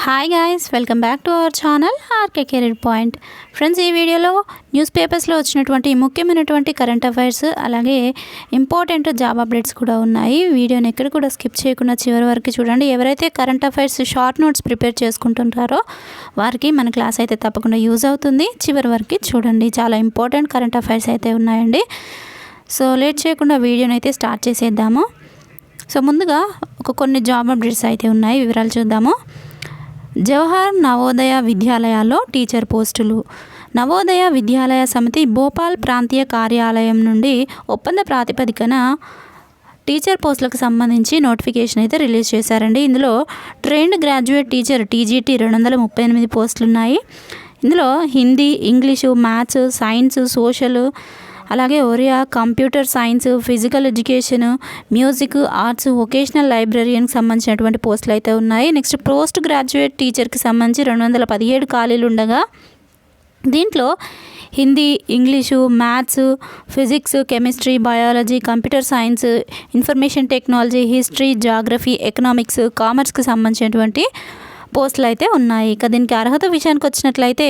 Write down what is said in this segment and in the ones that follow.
Hi guys, welcome back to our channel RK career point. Friends, ఈ వీడియోలో news పేపర్స్లో వచ్చినటువంటి ముఖ్యమైనటువంటి కరెంట్ అఫైర్స్ అలాగే ఇంపార్టెంట్ జాబ్ అప్డేట్స్ కూడా ఉన్నాయి. వీడియోని ఎక్కడ కూడా స్కిప్ చేయకుండా చివరి వరకు చూడండి. ఎవరైతే current affairs short notes prepare చేసుకుంటుంటారో వారికి మన క్లాస్ అయితే తప్పకుండా యూజ్ అవుతుంది. చివరి వరకు చూడండి, చాలా ఇంపార్టెంట్ కరెంట్ అఫైర్స్ అయితే ఉన్నాయండి. సో లేట్ చేయకుండా వీడియోని అయితే స్టార్ట్ చేసేద్దాము. సో ముందుగా కొన్ని జాబ్ అప్డేట్స్ అయితే ఉన్నాయి, వివరాలు చూద్దాము. జవహర్ నవోదయ విద్యాలయాల్లో టీచర్ పోస్టులు. నవోదయ విద్యాలయ సమితి భోపాల్ ప్రాంతీయ కార్యాలయం నుండి ఒప్పంద ప్రాతిపదికన టీచర్ పోస్టులకు సంబంధించి నోటిఫికేషన్ అయితే రిలీజ్ చేశారండి. ఇందులో ట్రైన్డ్ గ్రాడ్యుయేట్ టీచర్ టీజీటీ 238 పోస్టులు ఉన్నాయి. ఇందులో Hindi, English, maths, science, social, అలాగే Oriya, computer science, physical education, music, arts, vocational లైబ్రరీకి సంబంధించినటువంటి పోస్టులు అయితే ఉన్నాయి. నెక్స్ట్ పోస్ట్ గ్రాడ్యుయేట్ టీచర్కి సంబంధించి 217 ఖాళీలు ఉండగా దీంట్లో Hindi, English, maths, physics, chemistry, biology, computer science, information technology, history, geography, economics, కామర్స్కి సంబంధించినటువంటి పోస్టులు అయితే ఉన్నాయి. ఇక దీనికి అర్హత విషయానికి వచ్చినట్లయితే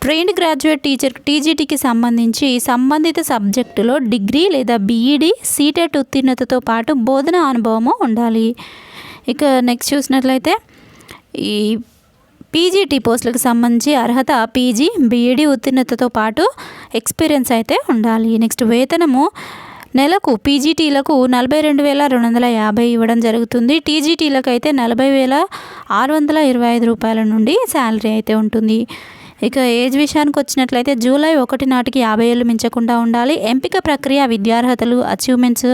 ట్రైన్డ్ గ్రాడ్యుయేట్ టీచర్ టీజీటీకి సంబంధించి సంబంధిత సబ్జెక్టులో డిగ్రీ లేదా బీఈడి, సీటెట్ ఉత్తీర్ణతతో పాటు బోధన అనుభవము ఉండాలి. ఇక నెక్స్ట్ చూసినట్లయితే ఈ పీజీటీ పోస్టులకు సంబంధించి అర్హత పీజీ, బీఈడి ఉత్తీర్ణతతో పాటు ఎక్స్పీరియన్స్ అయితే ఉండాలి. నెక్స్ట్ వేతనము నెలకు పీజీటీలకు 42,250 ఇవ్వడం జరుగుతుంది. టీజీటీలకు అయితే 40,625 రూపాయల నుండి శాలరీ అయితే ఉంటుంది. ఇక ఏజ్ విషయానికి వచ్చినట్లయితే జూలై 1 నాటికి 50 ఏళ్ళు మించకుండా ఉండాలి. ఎంపిక ప్రక్రియ విద్యార్హతలు, అచీవ్మెంట్స్,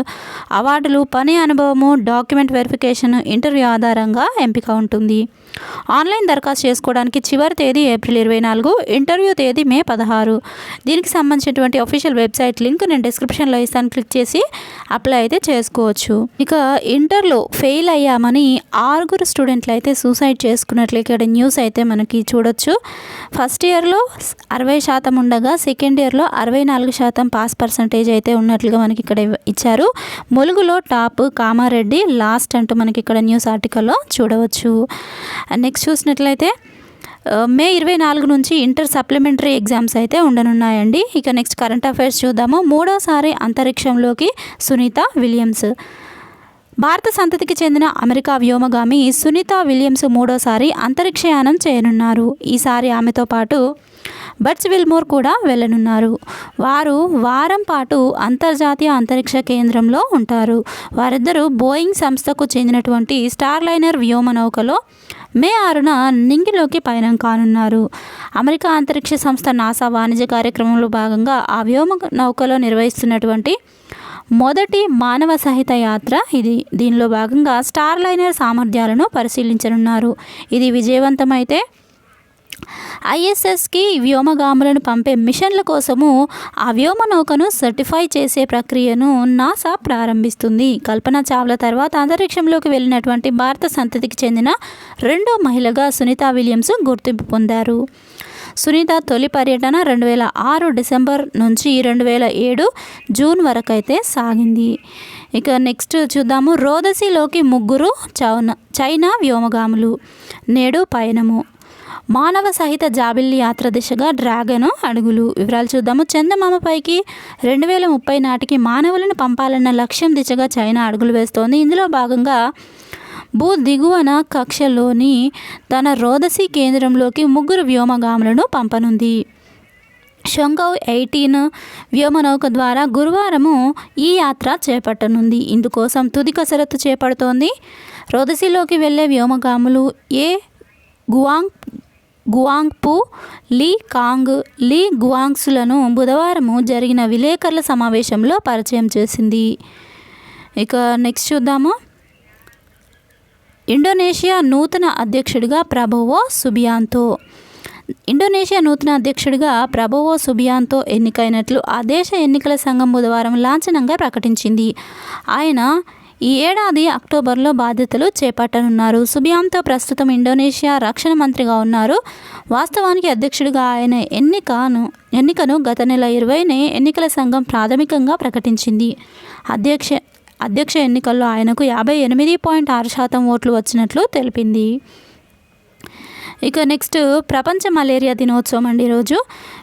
అవార్డులు, పని అనుభవము, డాక్యుమెంట్ వెరిఫికేషన్, ఇంటర్వ్యూ ఆధారంగా ఎంపిక ఉంటుంది. ఆన్లైన్ దరఖాస్తు చేసుకోవడానికి చివరి తేదీ ఏప్రిల్ 24, ఇంటర్వ్యూ తేదీ మే 16. దీనికి సంబంధించినటువంటి అఫీషియల్ వెబ్సైట్ లింక్ నేను డిస్క్రిప్షన్లో ఇస్తాను, క్లిక్ చేసి అప్లై అయితే చేసుకోవచ్చు. ఇక ఇంటర్లో ఫెయిల్ అయ్యామని 6 స్టూడెంట్లు అయితే సూసైడ్ చేసుకున్నట్లు ఇక్కడ న్యూస్ అయితే మనకి చూడొచ్చు. ఫస్ట్ ఇయర్లో 60% ఉండగా సెకండ్ ఇయర్లో 64% పాస్ పర్సంటేజ్ అయితే ఉన్నట్లుగా మనకి ఇక్కడ ఇచ్చారు. ములుగులో టాప్, కామారెడ్డి లాస్ట్ అంటూ మనకి ఇక్కడ న్యూస్ ఆర్టికల్లో చూడవచ్చు. నెక్స్ట్ చూసినట్లయితే మే 24 నుంచి ఇంటర్ సప్లిమెంటరీ ఎగ్జామ్స్ అయితే ఉండనున్నాయండి. ఇక నెక్స్ట్ కరెంట్ అఫైర్స్ చూద్దాము. 3వసారి అంతరిక్షంలోకి సునీత విలియమ్స్. భారత సంతతికి చెందిన అమెరికా వ్యోమగామి సునీత విలియమ్స్ 3వసారి అంతరిక్షయానం చేయనున్నారు. ఈసారి ఆమెతో పాటు బర్చ్ విల్మోర్ కూడా వెళ్ళనున్నారు. వారు వారం పాటు అంతర్జాతీయ అంతరిక్ష కేంద్రంలో ఉంటారు. వారిద్దరూ బోయింగ్ సంస్థకు చెందినటువంటి స్టార్లైనర్ వ్యోమ నౌకలో మే 6న నింగిలోకి పయనం కానున్నారు. అమెరికా అంతరిక్ష సంస్థ నాసా వాణిజ్య కార్యక్రమంలో భాగంగా ఆ వ్యోమ నౌకలో నిర్వహిస్తున్నటువంటి మొదటి మానవ సహిత యాత్ర ఇది. దీనిలో భాగంగా స్టార్లైనర్ సామర్థ్యాలను పరిశీలించనున్నారు. ఇది విజయవంతమైతే ఐఎస్ఎస్కి వ్యోమగాములను పంపే మిషన్ల కోసము ఆ వ్యోమ నౌకను సర్టిఫై చేసే ప్రక్రియను నాసా ప్రారంభిస్తుంది. కల్పన చావ్లా తర్వాత అంతరిక్షంలోకి వెళ్ళినటువంటి భారత సంతతికి చెందిన 2వ మహిళగా సునీత విలియమ్స్ గుర్తింపు పొందారు. సునీత తొలి పర్యటన 2006 డిసెంబర్ నుంచి 2007 జూన్ వరకు అయితే సాగింది. ఇక నెక్స్ట్ చూద్దాము. రోదసీలోకి 3 చైనా వ్యోమగాములు నేడు పయనము. మానవ సహిత జాబిల్లి యాత్ర దిశగా డ్రాగన్ అడుగులు. వివరాలు చూద్దాము. చందమామపైకి 2030 నాటికి మానవులను పంపాలన్న లక్ష్యం దిశగా చైనా అడుగులు వేస్తోంది. ఇందులో భాగంగా భూ దిగువన కక్షలోని తన రోదసీ కేంద్రంలోకి 3 వ్యోమగాములను పంపనుంది. షొంగౌ 18 వ్యోమనౌక ద్వారా గురువారము ఈ యాత్ర చేపట్టనుంది. ఇందుకోసం తుది కసరత్తు చేపడుతోంది. రోదసీలోకి వెళ్లే వ్యోమగాములు గువాంగ్పు, లీ కాంగ్, లీ గువాంగ్స్లను బుధవారము జరిగిన విలేకరుల సమావేశంలో పరిచయం చేసింది. ఇక నెక్స్ట్ చూద్దాము. ఇండోనేషియా నూతన అధ్యక్షుడిగా ప్రబోవో సుబియాంతో. ఇండోనేషియా నూతన అధ్యక్షుడిగా ప్రబోవో సుబియాంతో ఎన్నికైనట్లు ఆ దేశ ఎన్నికల సంఘం బుధవారం లాంఛనంగా ప్రకటించింది. ఆయన ఈ ఏడాది అక్టోబర్లో బాధ్యతలు చేపట్టనున్నారు. సుబియాంతో ప్రస్తుతం ఇండోనేషియా రక్షణ మంత్రిగా ఉన్నారు. వాస్తవానికి అధ్యక్షుడిగా ఆయన ఎన్నికను గత నెల 20నే ఎన్నికల సంఘం ప్రాథమికంగా ప్రకటించింది. అధ్యక్ష ఎన్నికల్లో ఆయనకు 58.6% ఓట్లు వచ్చినట్లు తెలిపింది. ఇక నెక్స్ట్ ప్రపంచ మలేరియా దినోత్సవం అండి. ఈరోజు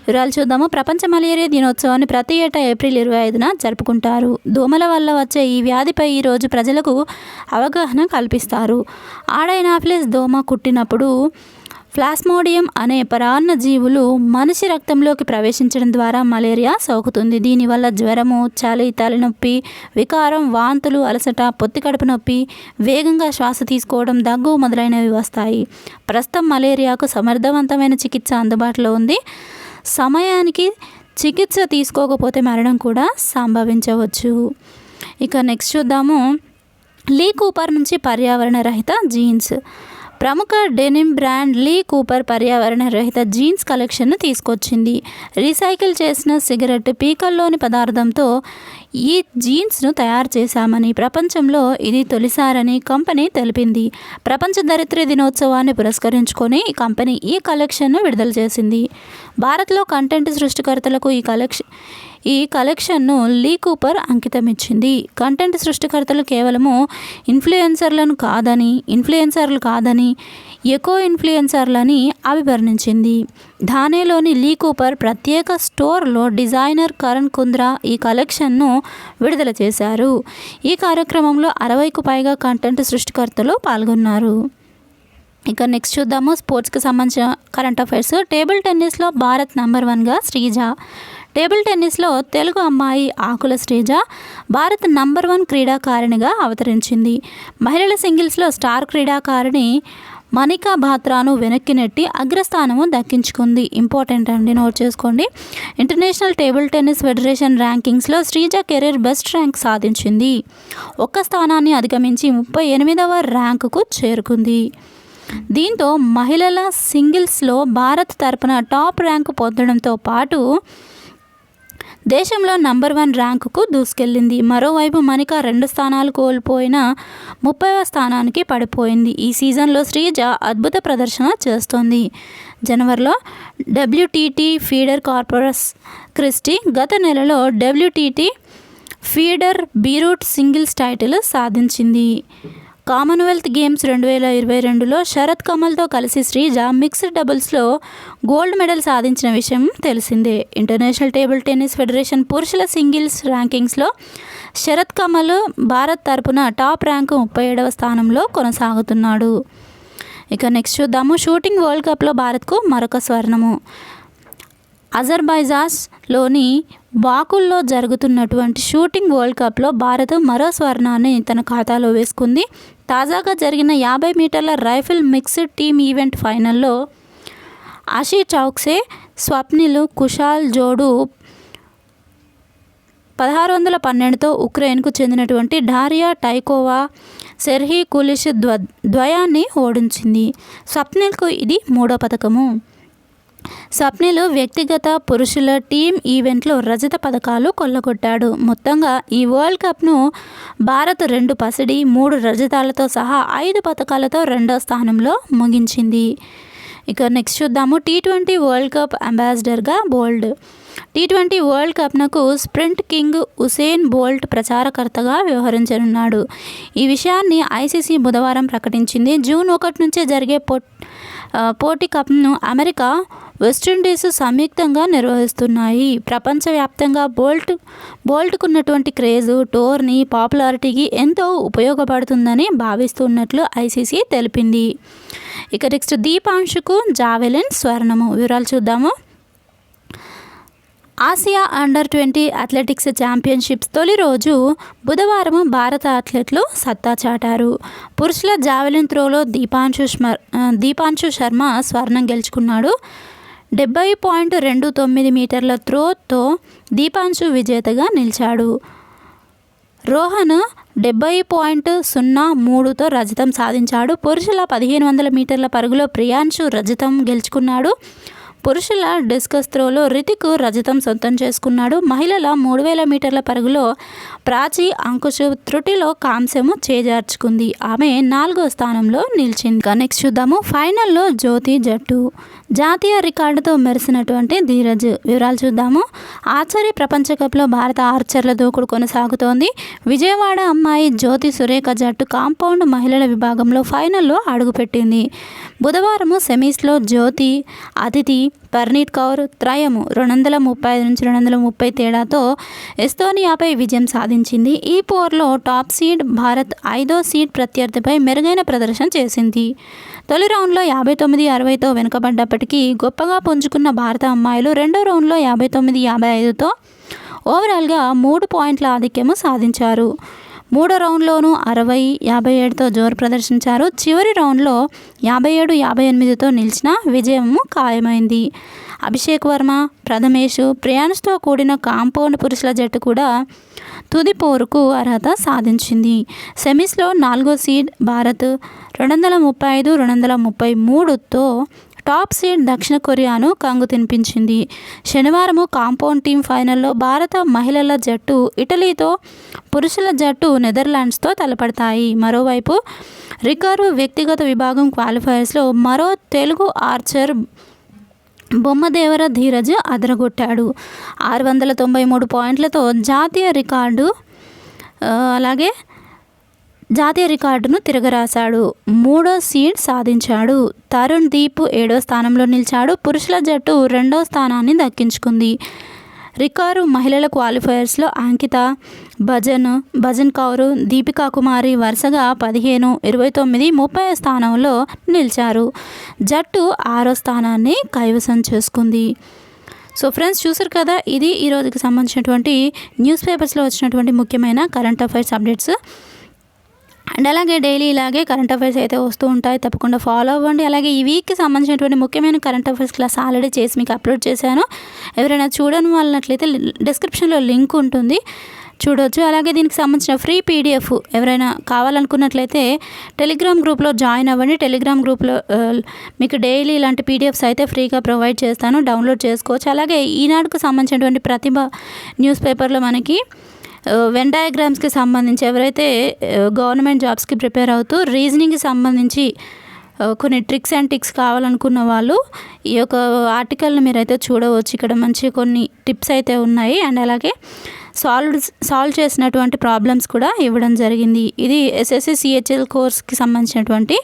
వివరాలు చూద్దాము. ప్రపంచ మలేరియా దినోత్సవాన్ని ప్రతి ఏటా ఏప్రిల్ 25న జరుపుకుంటారు. దోమల వల్ల వచ్చే ఈ వ్యాధిపై ఈరోజు ప్రజలకు అవగాహన కల్పిస్తారు. ఆడైనాఫిలిస్ దోమ కుట్టినప్పుడు ప్లాస్మోడియం అనే పరాన్నజీవులు మనిషి రక్తంలోకి ప్రవేశించడం ద్వారా మలేరియా సోకుతుంది. దీనివల్ల జ్వరము, చలి, తలనొప్పి, వికారం, వాంతులు, అలసట, పొత్తికడుపు నొప్పి, వేగంగా శ్వాస తీసుకోవడం, దగ్గు మొదలైనవి వస్తాయి. ప్రస్తుతం మలేరియాకు సమర్థవంతమైన చికిత్స అందుబాటులో ఉంది. సమయానికి చికిత్స తీసుకోకపోతే మరణం కూడా సంభవించవచ్చు. ఇక నెక్స్ట్ చూద్దాము. లీ కూపర్ నుంచి పర్యావరణ రహిత జీన్స్. ప్రముఖ డెనిమ్ బ్రాండ్ లీ కూపర్ పర్యావరణ రహిత జీన్స్ కలెక్షన్ను తీసుకొచ్చింది. రీసైకిల్ చేసిన సిగరెట్ పీకల్లోని పదార్థంతో ఈ జీన్స్ను తయారు చేశామని, ప్రపంచంలో ఇది తొలిసారని కంపెనీ తెలిపింది. ప్రపంచ దరిద్ర దినోత్సవాన్ని పురస్కరించుకొని ఈ కంపెనీ ఈ కలెక్షన్ను విడుదల చేసింది. భారత్లో కంటెంట్ సృష్టికర్తలకు ఈ కలెక్షన్ను లీ కూపర్ అంకితం ఇచ్చింది. కంటెంట్ సృష్టికర్తలు కేవలము ఇన్ఫ్లుయెన్సర్లు కాదని ఎకో ఇన్ఫ్లుయెన్సర్లని అభివర్ణించింది. ధానేలోని లీ కూపర్ ప్రత్యేక స్టోర్లో డిజైనర్ కరణ్ కుంద్రా ఈ కలెక్షన్ను విడుదల చేశారు. ఈ కార్యక్రమంలో 60కు పైగా కంటెంట్ సృష్టికర్తలు పాల్గొన్నారు. ఇక నెక్స్ట్ చూద్దాము. స్పోర్ట్స్కి సంబంధించిన కరెంట్ అఫైర్స్. టేబుల్ టెన్నిస్లో భారత్ నంబర్ 1గా శ్రీజ. టేబుల్ టెన్నిస్లో తెలుగు అమ్మాయి ఆకుల శ్రీజ భారత్ నంబర్ 1 క్రీడాకారిణిగా అవతరించింది. మహిళల సింగిల్స్లో స్టార్ క్రీడాకారిణి మనికా బాత్రాను వెనక్కి నెట్టి అగ్రస్థానము దక్కించుకుంది. ఇంపార్టెంట్ అండి, నోట్ చేసుకోండి. ఇంటర్నేషనల్ టేబుల్ టెన్నిస్ ఫెడరేషన్ ర్యాంకింగ్స్లో శ్రీజ కెరీర్ బెస్ట్ ర్యాంక్ సాధించింది. ఒక్క స్థానాన్ని అధిగమించి 38వ ర్యాంకుకు చేరుకుంది. దీంతో మహిళల సింగిల్స్లో భారత్ తరపున టాప్ ర్యాంకు పొందడంతో పాటు దేశంలో నంబర్ 1 ర్యాంకుకు దూసుకెళ్లింది. మరోవైపు మనిక 2 స్థానాలు కోల్పోయిన 30వ స్థానానికి పడిపోయింది. ఈ సీజన్లో శ్రీజ అద్భుత ప్రదర్శన చేస్తోంది. జనవరిలో డబ్ల్యూటీటీ ఫీడర్ కార్పొరస్ క్రిస్టీ గత నెలలో WTT feeder Beirut singles title సాధించింది. కామన్వెల్త్ గేమ్స్ 2022లో శరత్ కమల్తో కలిసి శ్రీజ మిక్స్డ్ డబుల్స్లో గోల్డ్ మెడల్ సాధించిన విషయం తెలిసిందే. ఇంటర్నేషనల్ టేబుల్ టెన్నిస్ ఫెడరేషన్ పురుషుల సింగిల్స్ ర్యాంకింగ్స్లో శరత్ కమల్ భారత్ తరపున టాప్ ర్యాంకు 37వ స్థానంలో కొనసాగుతున్నాడు. ఇక నెక్స్ట్ చూద్దాము. షూటింగ్ వరల్డ్ కప్లో భారత్కు మరొక స్వర్ణము. అజర్బైజాన్లోని బాకుల్లో జరుగుతున్నటువంటి షూటింగ్ వరల్డ్ కప్లో భారత్ మరో స్వర్ణాన్ని తన ఖాతాలో వేసుకుంది. తాజాగా జరిగిన 50 మీటర్ల రైఫిల్ మిక్స్డ్ టీమ్ ఈవెంట్ ఫైనల్లో ఆషీ చౌక్సే, స్వప్నిల్ కుషాల్ జోడు 1612తో ఉక్రెయిన్కు చెందినటువంటి డారియా టైకోవా, సెర్హీ కులిష్ ద్వయాన్ని ఓడించింది. స్వప్నిల్కు ఇది 3వ పథకము. స్వప్నిల్ వ్యక్తిగత పురుషుల టీం ఈవెంట్లో రజత పథకాలు కొల్లగొట్టాడు. మొత్తంగా ఈ వరల్డ్ కప్ను భారత్ 2 పసిడి 3 రజతాలతో సహా 5 పథకాలతో 2వ స్థానంలో ముగించింది. ఇక నెక్స్ట్ చూద్దాము. టీ20 వరల్డ్ కప్ అంబాసిడర్గా బోల్ట్. టీ20 వరల్డ్ కప్నకు స్ప్రింట్ కింగ్ ఉసేన్ బోల్ట్ ప్రచారకర్తగా వ్యవహరించనున్నాడు. ఈ విషయాన్ని ఐసీసీ బుధవారం ప్రకటించింది. జూన్ 1 నుంచే జరిగే పోటీ కప్ను అమెరికా, వెస్టిండీస్ సంయుక్తంగా నిర్వహిస్తున్నాయి. ప్రపంచవ్యాప్తంగా బోల్ట్కున్నటువంటి క్రేజు, టోర్నీ పాపులారిటీకి ఎంతో ఉపయోగపడుతుందని భావిస్తున్నట్లు ఐసీసీ తెలిపింది. ఇక నెక్స్ట్ దీపాంశుకు జావెలిన్ స్వర్ణము. వివరాలు చూద్దాము. ఆసియా అండర్-20 అథ్లెటిక్స్ ఛాంపియన్షిప్స్ తొలి రోజు బుధవారం భారత అథ్లెట్లు సత్తా చాటారు. పురుషుల జావెలిన్ త్రోలో దీపాంశు శర్మ స్వర్ణం గెలుచుకున్నాడు. 70.29 మీటర్ల త్రోతో దీపాంశు విజేతగా నిలిచాడు. రోహన్ 70.03తో రజతం సాధించాడు. పురుషుల 1500 మీటర్ల పరుగులో ప్రియాంశు రజతం గెలుచుకున్నాడు. పురుషుల డిస్కస్ త్రోలో రితిక్ రజతం సొంతం చేసుకున్నాడు. మహిళల 3000 మీటర్ల పరుగులో ప్రాచీ అంకుష్ త్రుటిలో కాంస్యము చేజార్చుకుంది. ఆమె 4వ స్థానంలో నిలిచింది. నెక్స్ట్ చూద్దాము. ఫైనల్లో జ్యోతి జట్టు జాతీయ రికార్డుతో మెరిసినటువంటి ధీరజ్ వివరాలు చూద్దాము. ఆర్చరీ ప్రపంచ కప్లో భారత ఆర్చర్ల దూకుడు కొనసాగుతోంది. విజయవాడ అమ్మాయి జ్యోతి సురేఖ జట్టు కాంపౌండ్ మహిళల విభాగంలో ఫైనల్లో అడుగుపెట్టింది. బుధవారం సెమీస్లో జ్యోతి, అదితి, పర్నీత్ కౌర్ త్రయము 235 నుంచి 230 తేడాతో ఎస్తోనియాపై విజయం సాధించింది. ఈ పోర్లో టాప్ సీడ్ భారత్ 5వ సీడ్ ప్రత్యర్థిపై మెరుగైన ప్రదర్శన చేసింది. తొలి రౌండ్లో 59-60తో వెనుకబడ్డప్పటికీ గొప్పగా పుంజుకున్న భారత అమ్మాయిలు రెండో రౌండ్లో 59-55తో ఓవరాల్గా 3 పాయింట్ల ఆధిక్యము సాధించారు. మూడో రౌండ్లోనూ 60-57తో జోరు ప్రదర్శించారు. చివరి రౌండ్లో 57-58తో నిలిచిన విజయము ఖాయమైంది. అభిషేక్ వర్మ, ప్రథమేష్, ప్రియాన్స్తో కూడిన కాంపౌండ్ పురుషుల జట్టు కూడా తుది పోరుకు అర్హత సాధించింది. సెమీస్లో 4వ సీడ్ భారత్ 235-233తో టాప్ సీడ్ దక్షిణ కొరియాను కంగు తినిపించింది. శనివారము కాంపౌండ్ టీం ఫైనల్లో భారత మహిళల జట్టు ఇటలీతో, పురుషుల జట్టు నెదర్లాండ్స్తో తలపడతాయి. మరోవైపు రికర్వ్ వ్యక్తిగత విభాగం క్వాలిఫైయర్స్లో మరో తెలుగు ఆర్చర్ బొమ్మదేవర ధీరజ్ అదరగొట్టాడు. 693 పాయింట్లతో జాతీయ రికార్డును తిరగరాశాడు. 3వ సీడ్ సాధించాడు. తరుణ్ దీప్ 7వ స్థానంలో నిలిచాడు. పురుషుల జట్టు 2వ స్థానాన్ని దక్కించుకుంది. రికర్వ్ మహిళల క్వాలిఫైయర్స్లో అంకిత, భజన్ కౌర్, దీపికా కుమారి వరుసగా 15, 29, 30 స్థానంలో నిలిచారు. జట్టు 6వ స్థానాన్ని కైవసం చేసుకుంది. సో ఫ్రెండ్స్, చూసారు కదా, ఇది ఈరోజుకి సంబంధించినటువంటి న్యూస్ పేపర్స్లో వచ్చినటువంటి ముఖ్యమైన కరెంట్ అఫైర్స్ అప్డేట్స్. అండ్ అలాగే డైలీ ఇలాగే కరెంట్ అఫైర్స్ అయితే వస్తూ ఉంటాయి, తప్పకుండా ఫాలో అవ్వండి. అలాగే ఈ వీక్కి సంబంధించినటువంటి ముఖ్యమైన కరెంట్ అఫైర్స్ క్లాస్ ఆల్రెడీ చేసి మీకు అప్లోడ్ చేశాను. ఎవరైనా చూడని వాళ్ళనట్లయితే డిస్క్రిప్షన్లో లింక్ ఉంటుంది, చూడవచ్చు. అలాగే దీనికి సంబంధించిన ఫ్రీ పీడిఎఫ్ ఎవరైనా కావాలనుకున్నట్లయితే టెలిగ్రామ్ గ్రూప్లో జాయిన్ అవ్వండి. టెలిగ్రామ్ గ్రూప్లో మీకు డైలీ ఇలాంటి పీడిఎఫ్స్ అయితే ఫ్రీగా ప్రొవైడ్ చేస్తాను, డౌన్లోడ్ చేసుకోవచ్చు. అలాగే ఈనాడుకు సంబంధించినటువంటి ప్రతిభ న్యూస్ పేపర్లో మనకి వెన్ డయాగ్రామ్స్కి సంబంధించి ఎవరైతే గవర్నమెంట్ జాబ్స్కి ప్రిపేర్ అవుతూ రీజనింగ్కి సంబంధించి కొన్ని ట్రిక్స్ అండ్ టిక్స్ కావాలనుకున్న వాళ్ళు ఈ యొక్క ఆర్టికల్ని మీరైతే చూడవచ్చు. ఇక్కడ మంచి కొన్ని టిప్స్ అయితే ఉన్నాయి. అండ్ అలాగే సాల్వ్ చేసినటువంటి ప్రాబ్లమ్స్ కూడా ఇవ్వడం జరిగింది. ఇది ఎస్ఎస్సి సిహెచ్ఎల్ కోర్స్కి సంబంధించినటువంటి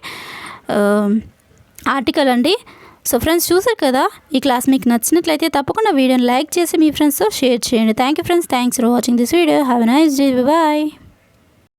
ఆర్టికల్ అండి. సో ఫ్రెండ్స్, చూసారు కదా, ఈ క్లాస్ మీకు నచ్చినట్లయితే తప్పకుండా వీడియోని లైక్ చేసి మీ ఫ్రెండ్స్తో షేర్ చేయండి. Thank you friends, thanks for watching this video. Have a nice day. Bye.